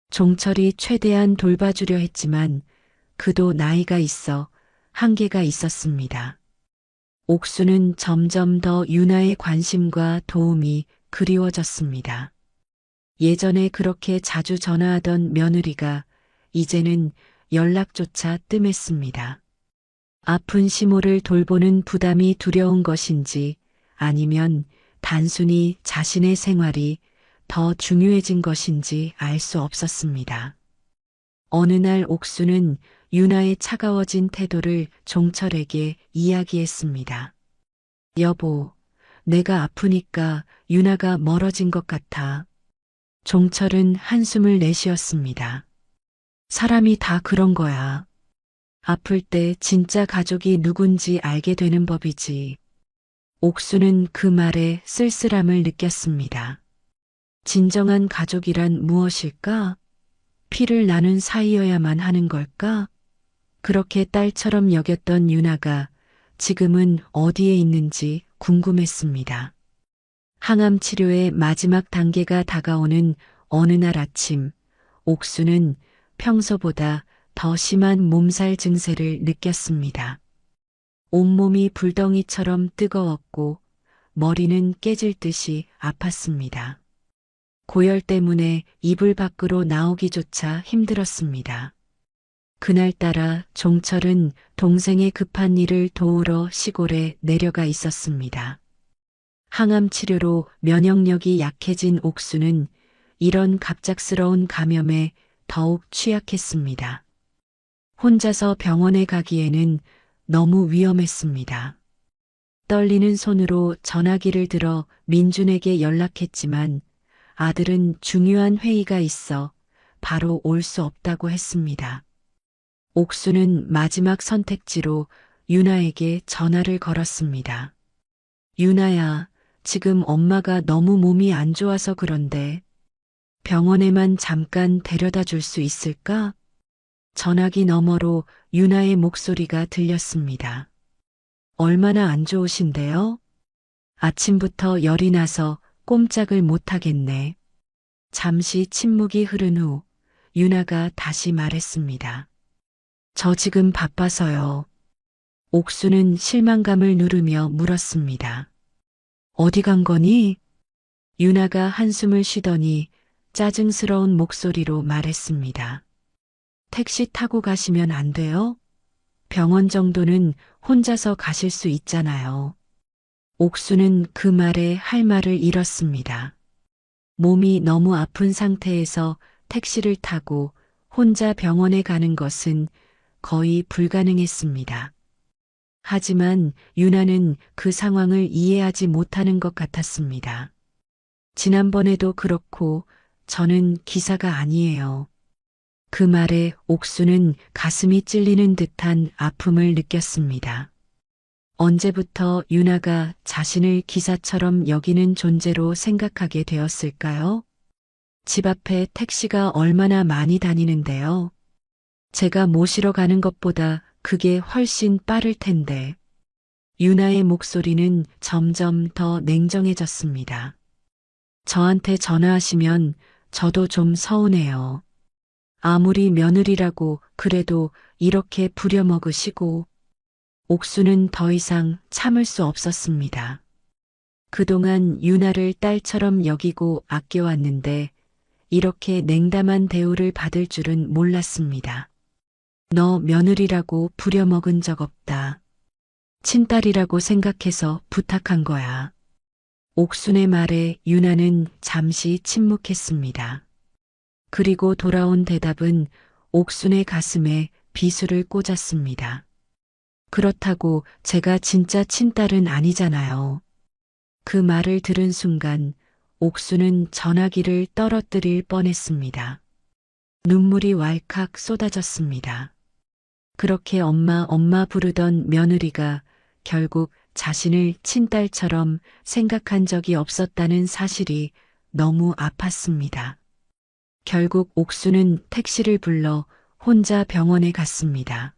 종철이 최대한 돌봐주려 했지만 그도 나이가 있어 한계가 있었습니다. 옥수는 점점 더 유나의 관심과 도움이 그리워졌습니다. 예전에 그렇게 자주 전화하던 며느리가 이제는 연락조차 뜸했습니다. 아픈 시모를 돌보는 부담이 두려운 것인지 아니면 단순히 자신의 생활이 더 중요해진 것인지 알 수 없었습니다. 어느 날 옥수는 유나의 차가워진 태도를 종철에게 이야기했습니다. 여보, 내가 아프니까 유나가 멀어진 것 같아. 종철은 한숨을 내쉬었습니다. 사람이 다 그런 거야. 아플 때 진짜 가족이 누군지 알게 되는 법이지. 옥수는 그 말에 쓸쓸함을 느꼈습니다. 진정한 가족이란 무엇일까? 피를 나눈 사이여야만 하는 걸까? 그렇게 딸처럼 여겼던 유나가 지금은 어디에 있는지 궁금했습니다. 항암 치료의 마지막 단계가 다가오는 어느 날 아침, 옥수는 평소보다 더 심한 몸살 증세를 느꼈습니다. 온몸이 불덩이처럼 뜨거웠고 머리는 깨질 듯이 아팠습니다. 고열 때문에 이불 밖으로 나오기조차 힘들었습니다. 그날따라 종철은 동생의 급한 일을 도우러 시골에 내려가 있었습니다. 항암 치료로 면역력이 약해진 옥수는 이런 갑작스러운 감염에 더욱 취약했습니다. 혼자서 병원에 가기에는 너무 위험했습니다. 떨리는 손으로 전화기를 들어 민준에게 연락했지만 아들은 중요한 회의가 있어 바로 올 수 없다고 했습니다. 옥수는 마지막 선택지로 유나에게 전화를 걸었습니다. 유나야, 지금 엄마가 너무 몸이 안 좋아서 그런데 병원에만 잠깐 데려다 줄 수 있을까? 전화기 너머로 유나의 목소리가 들렸습니다. 얼마나 안 좋으신데요? 아침부터 열이 나서 꼼짝을 못하겠네. 잠시 침묵이 흐른 후 유나가 다시 말했습니다. 저 지금 바빠서요. 옥수는 실망감을 누르며 물었습니다. 어디 간 거니? 유나가 한숨을 쉬더니 짜증스러운 목소리로 말했습니다. 택시 타고 가시면 안 돼요? 병원 정도는 혼자서 가실 수 있잖아요. 옥수는 그 말에 할 말을 잃었습니다. 몸이 너무 아픈 상태에서 택시를 타고 혼자 병원에 가는 것은 거의 불가능했습니다. 하지만 유나는 그 상황을 이해하지 못하는 것 같았습니다. 지난번에도 그렇고 저는 기사가 아니에요. 그 말에 옥수는 가슴이 찔리는 듯한 아픔을 느꼈습니다. 언제부터 유나가 자신을 기사처럼 여기는 존재로 생각하게 되었을까요? 집 앞에 택시가 얼마나 많이 다니는데요. 제가 모시러 가는 것보다 그게 훨씬 빠를 텐데. 유나의 목소리는 점점 더 냉정해졌습니다. 저한테 전화하시면 저도 좀 서운해요. 아무리 며느리라고 그래도 이렇게 부려먹으시고. 옥수는 더 이상 참을 수 없었습니다. 그동안 유나를 딸처럼 여기고 아껴왔는데 이렇게 냉담한 대우를 받을 줄은 몰랐습니다. 너 며느리라고 부려먹은 적 없다. 친딸이라고 생각해서 부탁한 거야. 옥순의 말에 유나는 잠시 침묵했습니다. 그리고 돌아온 대답은 옥순의 가슴에 비수를 꽂았습니다. 그렇다고 제가 진짜 친딸은 아니잖아요. 그 말을 들은 순간 옥수는 전화기를 떨어뜨릴 뻔했습니다. 눈물이 왈칵 쏟아졌습니다. 그렇게 엄마 부르던 며느리가 결국 자신을 친딸처럼 생각한 적이 없었다는 사실이 너무 아팠습니다. 결국 옥수는 택시를 불러 혼자 병원에 갔습니다.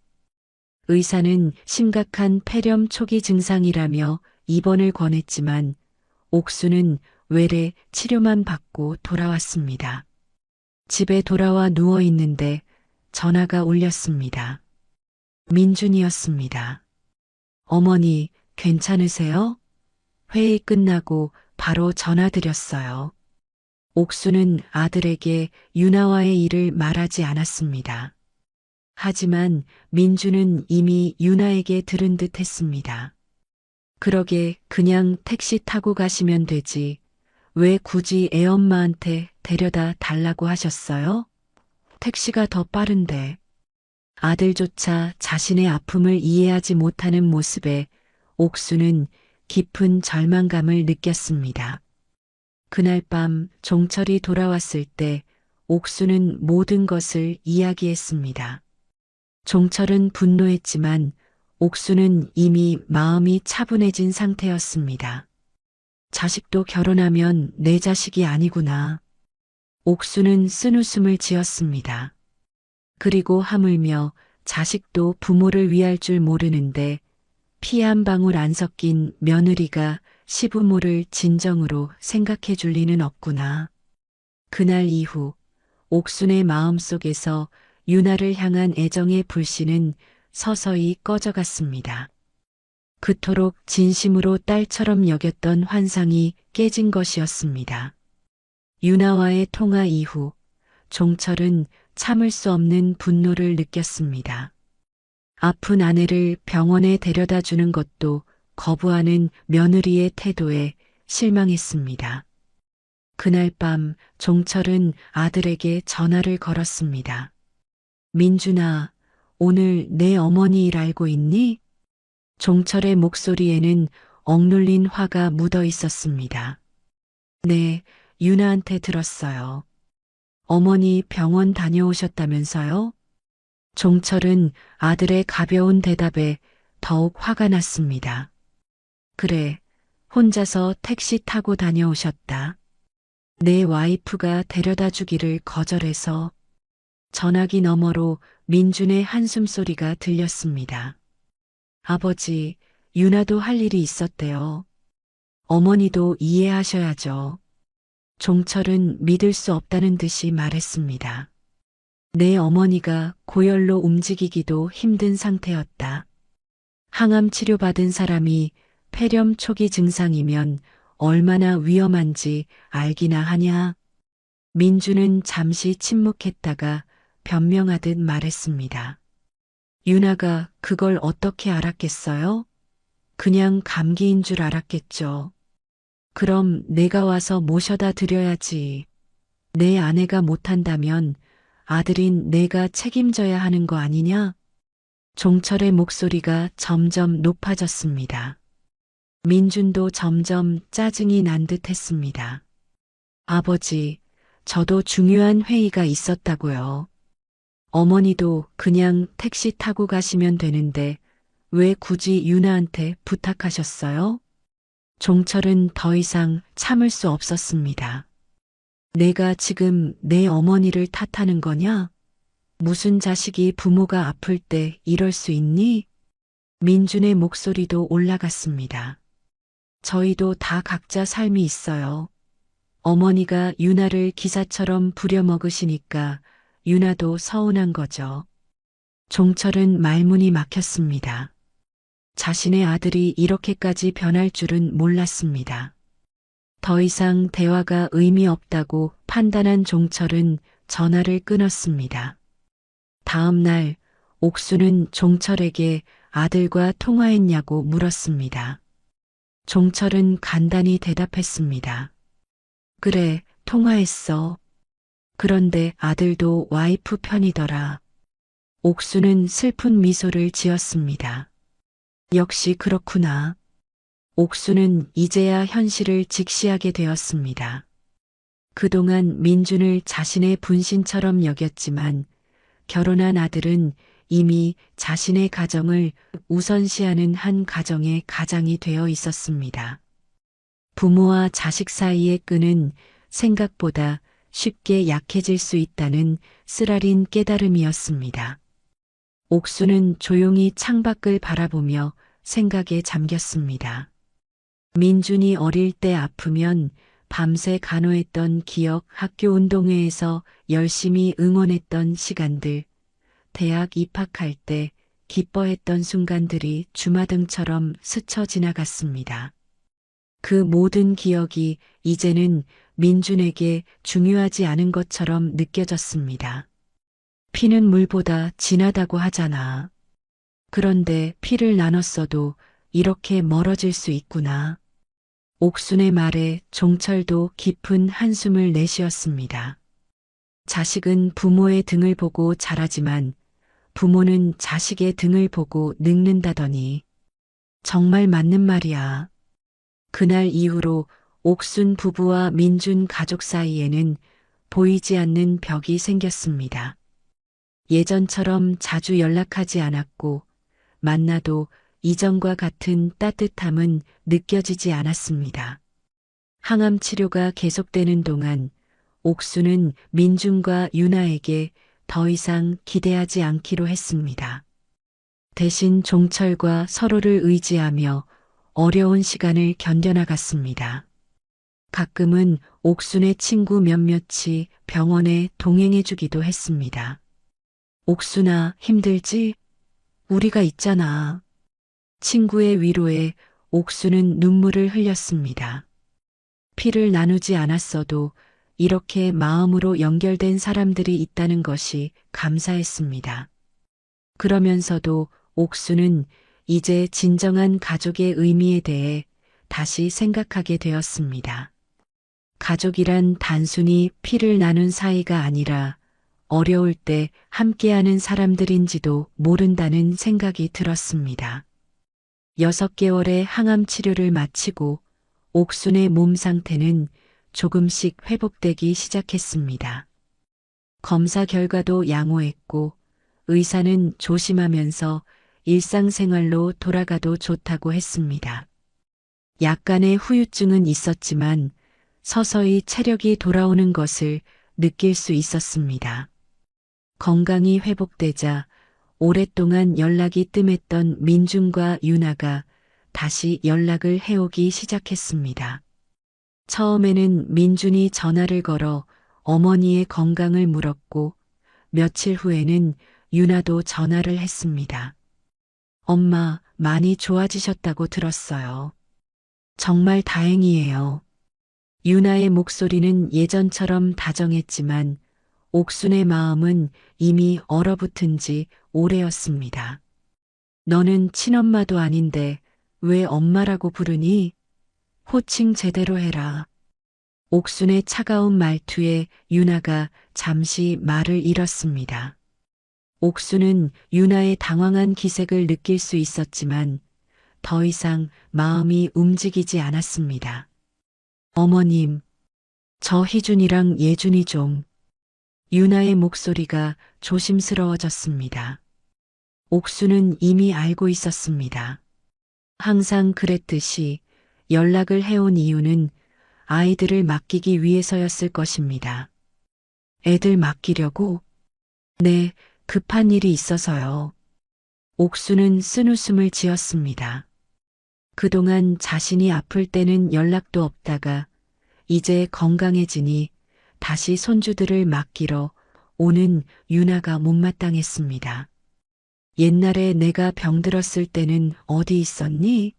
의사는 심각한 폐렴 초기 증상이라며 입원을 권했지만 옥수는 외래 치료만 받고 돌아왔습니다. 집에 돌아와 누워 있는데 전화가 울렸습니다. 민준이었습니다. 어머니, 괜찮으세요? 회의 끝나고 바로 전화드렸어요. 옥수는 아들에게 유나와의 일을 말하지 않았습니다. 하지만 민주는 이미 유나에게 들은 듯 했습니다. 그러게 그냥 택시 타고 가시면 되지. 왜 굳이 애엄마한테 데려다 달라고 하셨어요? 택시가 더 빠른데. 아들조차 자신의 아픔을 이해하지 못하는 모습에 옥수는 깊은 절망감을 느꼈습니다. 그날 밤 종철이 돌아왔을 때 옥수는 모든 것을 이야기했습니다. 종철은 분노했지만 옥수는 이미 마음이 차분해진 상태였습니다. 자식도 결혼하면 내 자식이 아니구나. 옥수는 쓴웃음을 지었습니다. 그리고 하물며 자식도 부모를 위할 줄 모르는데 피 한 방울 안 섞인 며느리가 시부모를 진정으로 생각해 줄 리는 없구나. 그날 이후 옥순의 마음속에서 유나를 향한 애정의 불씨는 서서히 꺼져갔습니다. 그토록 진심으로 딸처럼 여겼던 환상이 깨진 것이었습니다. 유나와의 통화 이후 종철은 참을 수 없는 분노를 느꼈습니다. 아픈 아내를 병원에 데려다 주는 것도 거부하는 며느리의 태도에 실망했습니다. 그날 밤 종철은 아들에게 전화를 걸었습니다. 민준아, 오늘 내 어머니 일 알고 있니? 종철의 목소리에는 억눌린 화가 묻어 있었습니다. 네, 유나한테 들었어요. 어머니 병원 다녀오셨다면서요? 종철은 아들의 가벼운 대답에 더욱 화가 났습니다. 그래, 혼자서 택시 타고 다녀오셨다. 내 와이프가 데려다 주기를 거절해서. 전화기 너머로 민준의 한숨소리가 들렸습니다. 아버지, 유나도 할 일이 있었대요. 어머니도 이해하셔야죠. 종철은 믿을 수 없다는 듯이 말했습니다. 내 어머니가 고열로 움직이기도 힘든 상태였다. 항암 치료받은 사람이 폐렴 초기 증상이면 얼마나 위험한지 알기나 하냐. 민주는 잠시 침묵했다가 변명하듯 말했습니다. 유나가 그걸 어떻게 알았겠어요? 그냥 감기인 줄 알았겠죠. 그럼 내가 와서 모셔다 드려야지. 내 아내가 못한다면 아들인 내가 책임져야 하는 거 아니냐? 종철의 목소리가 점점 높아졌습니다. 민준도 점점 짜증이 난 듯 했습니다. 아버지, 저도 중요한 회의가 있었다고요. 어머니도 그냥 택시 타고 가시면 되는데 왜 굳이 유나한테 부탁하셨어요? 종철은 더 이상 참을 수 없었습니다. 내가 지금 내 어머니를 탓하는 거냐? 무슨 자식이 부모가 아플 때 이럴 수 있니? 민준의 목소리도 올라갔습니다. 저희도 다 각자 삶이 있어요. 어머니가 유나를 기사처럼 부려먹으시니까 유나도 서운한 거죠. 종철은 말문이 막혔습니다. 자신의 아들이 이렇게까지 변할 줄은 몰랐습니다. 더 이상 대화가 의미 없다고 판단한 종철은 전화를 끊었습니다. 다음 날 옥수는 종철에게 아들과 통화했냐고 물었습니다. 종철은 간단히 대답했습니다. 그래, 통화했어. 그런데 아들도 와이프 편이더라. 옥수는 슬픈 미소를 지었습니다. 역시 그렇구나. 옥수는 이제야 현실을 직시하게 되었습니다. 그동안 민준을 자신의 분신처럼 여겼지만 결혼한 아들은 이미 자신의 가정을 우선시하는 한 가정의 가장이 되어 있었습니다. 부모와 자식 사이의 끈은 생각보다 쉽게 약해질 수 있다는 쓰라린 깨달음이었습니다. 옥수는 조용히 창밖을 바라보며 생각에 잠겼습니다. 민준이 어릴 때 아프면 밤새 간호했던 기억, 학교 운동회에서 열심히 응원했던 시간들, 대학 입학할 때 기뻐했던 순간들이 주마등처럼 스쳐 지나갔습니다. 그 모든 기억이 이제는 민준에게 중요하지 않은 것처럼 느껴졌습니다. 피는 물보다 진하다고 하잖아. 그런데 피를 나눴어도 이렇게 멀어질 수 있구나. 옥순의 말에 종철도 깊은 한숨을 내쉬었습니다. 자식은 부모의 등을 보고 자라지만 부모는 자식의 등을 보고 늙는다더니 정말 맞는 말이야. 그날 이후로 옥순 부부와 민준 가족 사이에는 보이지 않는 벽이 생겼습니다. 예전처럼 자주 연락하지 않았고 만나도 이전과 같은 따뜻함은 느껴지지 않았습니다. 항암 치료가 계속되는 동안 옥수는 민준과 유나에게 더 이상 기대하지 않기로 했습니다. 대신 종철과 서로를 의지하며 어려운 시간을 견뎌나갔습니다. 가끔은 옥순의 친구 몇몇이 병원에 동행해주기도 했습니다. 옥순아, 힘들지? 우리가 있잖아. 친구의 위로에 옥순은 눈물을 흘렸습니다. 피를 나누지 않았어도 이렇게 마음으로 연결된 사람들이 있다는 것이 감사했습니다. 그러면서도 옥수는 이제 진정한 가족의 의미에 대해 다시 생각하게 되었습니다. 가족이란 단순히 피를 나눈 사이가 아니라 어려울 때 함께하는 사람들인지도 모른다는 생각이 들었습니다. 6개월의 항암 치료를 마치고 옥순의 몸 상태는 조금씩 회복되기 시작했습니다. 검사 결과도 양호했고 의사는 조심하면서 일상생활로 돌아가도 좋다고 했습니다. 약간의 후유증은 있었지만 서서히 체력이 돌아오는 것을 느낄 수 있었습니다. 건강이 회복되자 오랫동안 연락이 뜸했던 민준과 유나가 다시 연락을 해오기 시작했습니다. 처음에는 민준이 전화를 걸어 어머니의 건강을 물었고 며칠 후에는 유나도 전화를 했습니다. 엄마, 많이 좋아지셨다고 들었어요. 정말 다행이에요. 유나의 목소리는 예전처럼 다정했지만 옥순의 마음은 이미 얼어붙은 지 오래였습니다. 너는 친엄마도 아닌데 왜 엄마라고 부르니? 호칭 제대로 해라. 옥순의 차가운 말투에 유나가 잠시 말을 잃었습니다. 옥순은 유나의 당황한 기색을 느낄 수 있었지만 더 이상 마음이 움직이지 않았습니다. 어머님, 저 희준이랑 예준이 좀. 유나의 목소리가 조심스러워졌습니다. 옥수는 이미 알고 있었습니다. 항상 그랬듯이 연락을 해온 이유는 아이들을 맡기기 위해서였을 것입니다. 애들 맡기려고? 네, 급한 일이 있어서요. 옥수는 쓴웃음을 지었습니다. 그동안 자신이 아플 때는 연락도 없다가 이제 건강해지니 다시 손주들을 맡기러 오는 유나가 못마땅했습니다. 옛날에 내가 병들었을 때는 어디 있었니?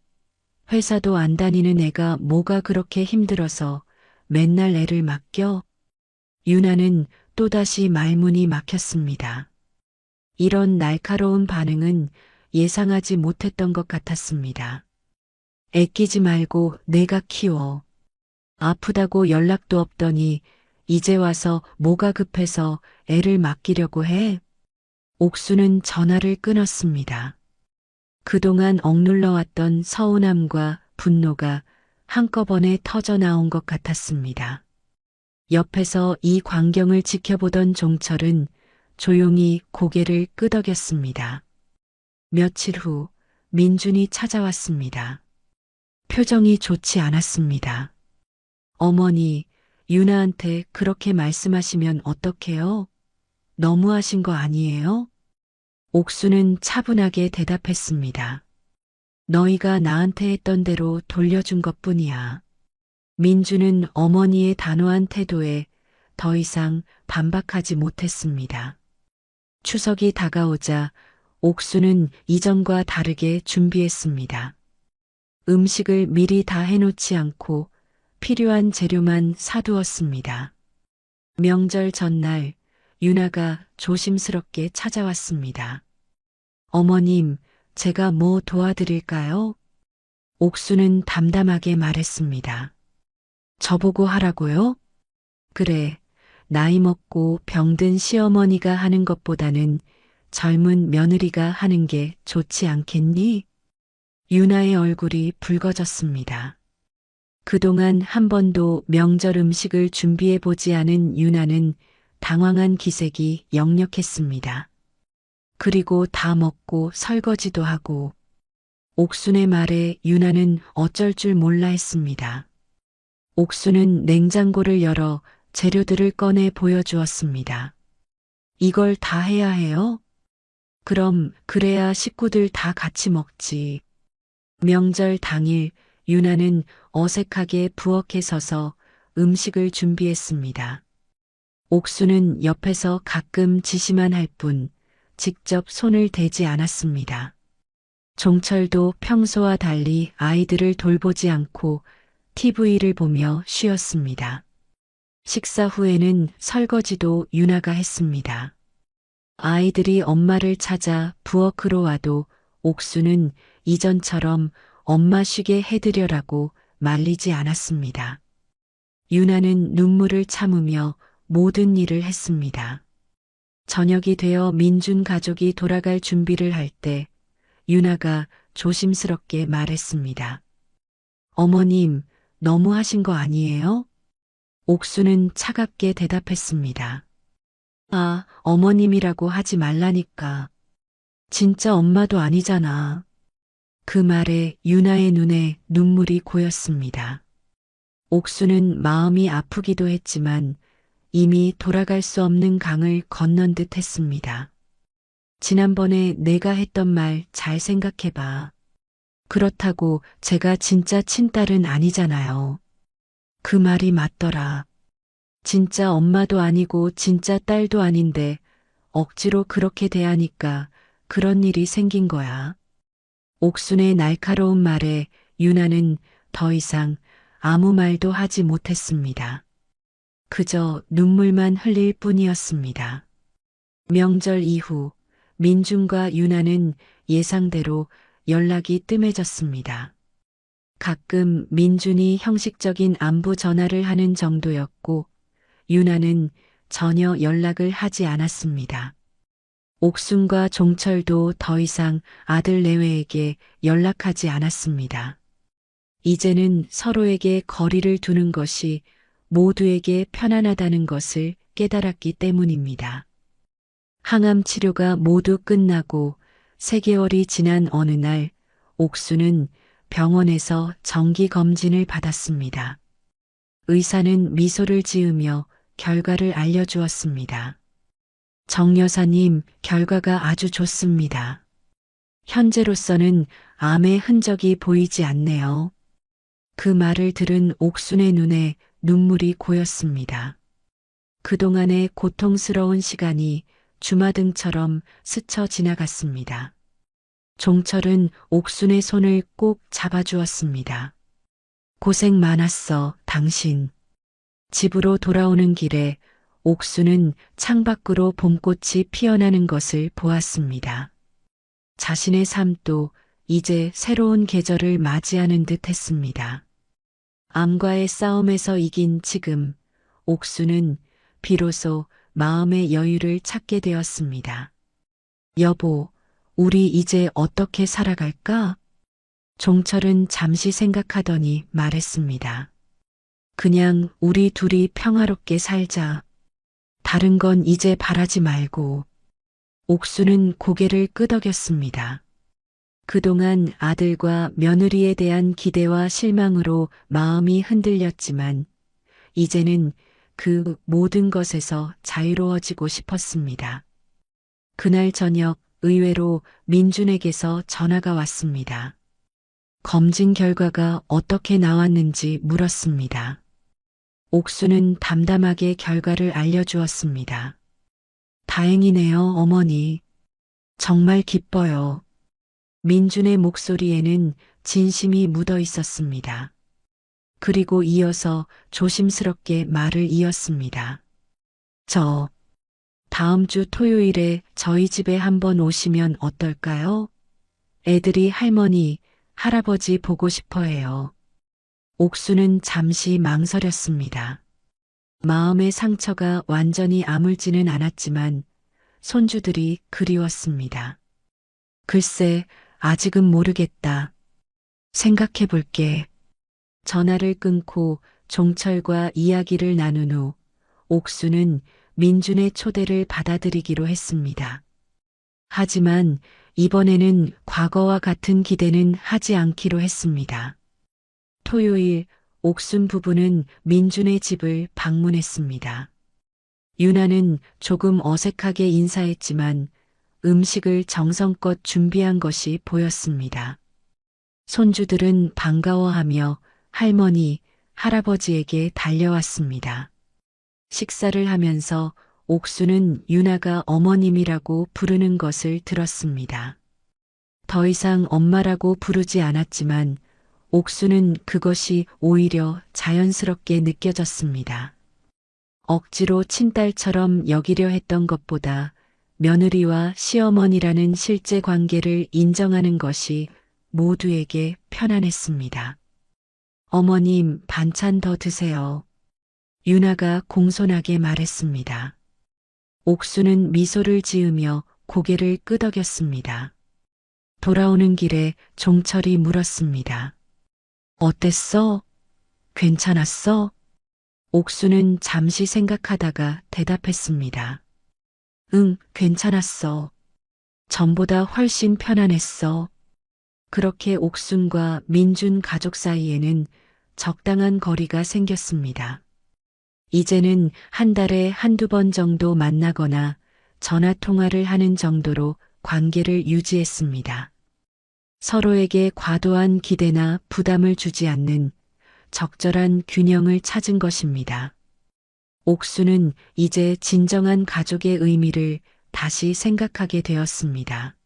회사도 안 다니는 애가 뭐가 그렇게 힘들어서 맨날 애를 맡겨? 유나는 또다시 말문이 막혔습니다. 이런 날카로운 반응은 예상하지 못했던 것 같았습니다. 애끼지 말고 내가 키워. 아프다고 연락도 없더니 이제 와서 뭐가 급해서 애를 맡기려고 해? 옥수는 전화를 끊었습니다. 그동안 억눌러왔던 서운함과 분노가 한꺼번에 터져 나온 것 같았습니다. 옆에서 이 광경을 지켜보던 종철은 조용히 고개를 끄덕였습니다. 며칠 후 민준이 찾아왔습니다. 표정이 좋지 않았습니다. 어머니, 유나한테 그렇게 말씀하시면 어떡해요? 너무하신 거 아니에요? 옥수는 차분하게 대답했습니다. 너희가 나한테 했던 대로 돌려준 것뿐이야. 민주는 어머니의 단호한 태도에 더 이상 반박하지 못했습니다. 추석이 다가오자 옥수는 이전과 다르게 준비했습니다. 음식을 미리 다 해놓지 않고 필요한 재료만 사두었습니다. 명절 전날 유나가 조심스럽게 찾아왔습니다. 어머님, 제가 뭐 도와드릴까요? 옥수는 담담하게 말했습니다. 저보고 하라고요? 그래, 나이 먹고 병든 시어머니가 하는 것보다는 젊은 며느리가 하는 게 좋지 않겠니? 유나의 얼굴이 붉어졌습니다. 그동안 한 번도 명절 음식을 준비해 보지 않은 유나는 당황한 기색이 역력했습니다. 그리고 다 먹고 설거지도 하고. 옥순의 말에 유나는 어쩔 줄 몰라 했습니다. 옥순은 냉장고를 열어 재료들을 꺼내 보여주었습니다. 이걸 다 해야 해요? 그럼 그래야 식구들 다 같이 먹지. 명절 당일 유나는 어색하게 부엌에 서서 음식을 준비했습니다. 옥수는 옆에서 가끔 지시만 할 뿐 직접 손을 대지 않았습니다. 종철도 평소와 달리 아이들을 돌보지 않고 TV를 보며 쉬었습니다. 식사 후에는 설거지도 유나가 했습니다. 아이들이 엄마를 찾아 부엌으로 와도 옥수는 이전처럼 엄마 쉬게 해드려라고 말리지 않았습니다. 유나는 눈물을 참으며 모든 일을 했습니다. 저녁이 되어 민준 가족이 돌아갈 준비를 할 때 유나가 조심스럽게 말했습니다. 어머님, 너무 하신 거 아니에요? 옥수는 차갑게 대답했습니다. 아, 어머님이라고 하지 말라니까. 진짜 엄마도 아니잖아. 그 말에 유나의 눈에 눈물이 고였습니다. 옥수는 마음이 아프기도 했지만 이미 돌아갈 수 없는 강을 건넌 듯 했습니다. 지난번에 내가 했던 말 잘 생각해봐. 그렇다고 제가 진짜 친딸은 아니잖아요. 그 말이 맞더라. 진짜 엄마도 아니고 진짜 딸도 아닌데 억지로 그렇게 대하니까 그런 일이 생긴 거야. 옥순의 날카로운 말에 유나는 더 이상 아무 말도 하지 못했습니다. 그저 눈물만 흘릴 뿐이었습니다. 명절 이후 민준과 유나는 예상대로 연락이 뜸해졌습니다. 가끔 민준이 형식적인 안부 전화를 하는 정도였고 유나는 전혀 연락을 하지 않았습니다. 옥순과 종철도 더 이상 아들 내외에게 연락하지 않았습니다. 이제는 서로에게 거리를 두는 것이 모두에게 편안하다는 것을 깨달았기 때문입니다. 항암 치료가 모두 끝나고 3개월이 지난 어느 날 옥수는 병원에서 정기 검진을 받았습니다. 의사는 미소를 지으며 결과를 알려주었습니다. 정 여사님, 결과가 아주 좋습니다. 현재로서는 암의 흔적이 보이지 않네요. 그 말을 들은 옥순의 눈에 눈물이 고였습니다. 그동안의 고통스러운 시간이 주마등처럼 스쳐 지나갔습니다. 종철은 옥순의 손을 꼭 잡아주었습니다. 고생 많았어, 당신. 집으로 돌아오는 길에 옥수는 창밖으로 봄꽃이 피어나는 것을 보았습니다. 자신의 삶도 이제 새로운 계절을 맞이하는 듯 했습니다. 암과의 싸움에서 이긴 지금 옥수는 비로소 마음의 여유를 찾게 되었습니다. 여보, 우리 이제 어떻게 살아갈까? 종철은 잠시 생각하더니 말했습니다. 그냥 우리 둘이 평화롭게 살자. 다른 건 이제 바라지 말고. 옥수는 고개를 끄덕였습니다. 그동안 아들과 며느리에 대한 기대와 실망으로 마음이 흔들렸지만 이제는 그 모든 것에서 자유로워지고 싶었습니다. 그날 저녁 의외로 민준에게서 전화가 왔습니다. 검진 결과가 어떻게 나왔는지 물었습니다. 옥수는 담담하게 결과를 알려주었습니다. 다행이네요, 어머니. 정말 기뻐요. 민준의 목소리에는 진심이 묻어 있었습니다. 그리고 이어서 조심스럽게 말을 이었습니다. 다음 주 토요일에 저희 집에 한번 오시면 어떨까요? 애들이 할머니, 할아버지 보고 싶어 해요. 옥수는 잠시 망설였습니다. 마음의 상처가 완전히 아물지는 않았지만 손주들이 그리웠습니다. 글쎄, 아직은 모르겠다. 생각해 볼게. 전화를 끊고 종철과 이야기를 나눈 후 옥수는 민준의 초대를 받아들이기로 했습니다. 하지만 이번에는 과거와 같은 기대는 하지 않기로 했습니다. 토요일 옥순 부부는 민준의 집을 방문했습니다. 유나는 조금 어색하게 인사했지만 음식을 정성껏 준비한 것이 보였습니다. 손주들은 반가워하며 할머니, 할아버지에게 달려왔습니다. 식사를 하면서 옥수는 유나가 어머님이라고 부르는 것을 들었습니다. 더 이상 엄마라고 부르지 않았지만 옥수는 그것이 오히려 자연스럽게 느껴졌습니다. 억지로 친딸처럼 여기려 했던 것보다 며느리와 시어머니라는 실제 관계를 인정하는 것이 모두에게 편안했습니다. 어머님, 반찬 더 드세요. 유나가 공손하게 말했습니다. 옥수는 미소를 지으며 고개를 끄덕였습니다. 돌아오는 길에 종철이 물었습니다. 어땠어? 괜찮았어? 옥수는 잠시 생각하다가 대답했습니다. 응, 괜찮았어. 전보다 훨씬 편안했어. 그렇게 옥순과 민준 가족 사이에는 적당한 거리가 생겼습니다. 이제는 한 달에 한두 번 정도 만나거나 전화 통화를 하는 정도로 관계를 유지했습니다. 서로에게 과도한 기대나 부담을 주지 않는 적절한 균형을 찾은 것입니다. 옥수는 이제 진정한 가족의 의미를 다시 생각하게 되었습니다.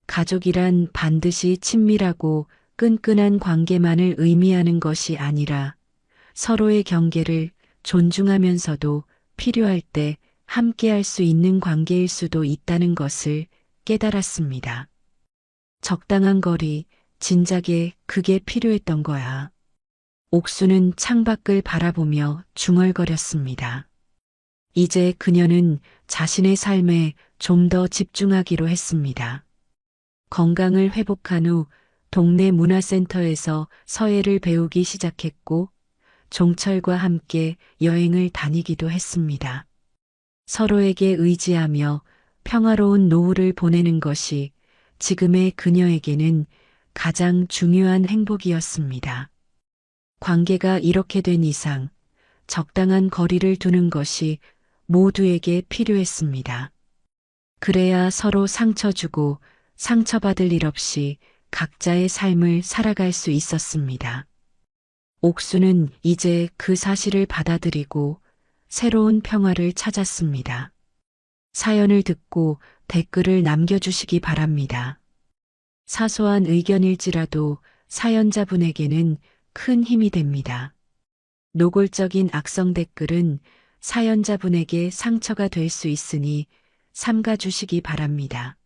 가족이란 반드시 친밀하고 끈끈한 관계만을 의미하는 것이 아니라 서로의 경계를 존중하면서도 필요할 때 함께할 수 있는 관계일 수도 있다는 것을 깨달았습니다. 적당한 거리, 진작에 그게 필요했던 거야. 옥수는 창밖을 바라보며 중얼거렸습니다. 이제 그녀는 자신의 삶에 좀 더 집중하기로 했습니다. 건강을 회복한 후 동네 문화센터에서 서예를 배우기 시작했고 종철과 함께 여행을 다니기도 했습니다. 서로에게 의지하며 평화로운 노후를 보내는 것이 지금의 그녀에게는 가장 중요한 행복이었습니다. 관계가 이렇게 된 이상 적당한 거리를 두는 것이 모두에게 필요했습니다. 그래야 서로 상처 주고 상처받을 일 없이 각자의 삶을 살아갈 수 있었습니다. 옥수는 이제 그 사실을 받아들이고 새로운 평화를 찾았습니다. 사연을 듣고 댓글을 남겨주시기 바랍니다. 사소한 의견일지라도 사연자분에게는 큰 힘이 됩니다. 노골적인 악성 댓글은 사연자분에게 상처가 될 수 있으니 삼가 주시기 바랍니다.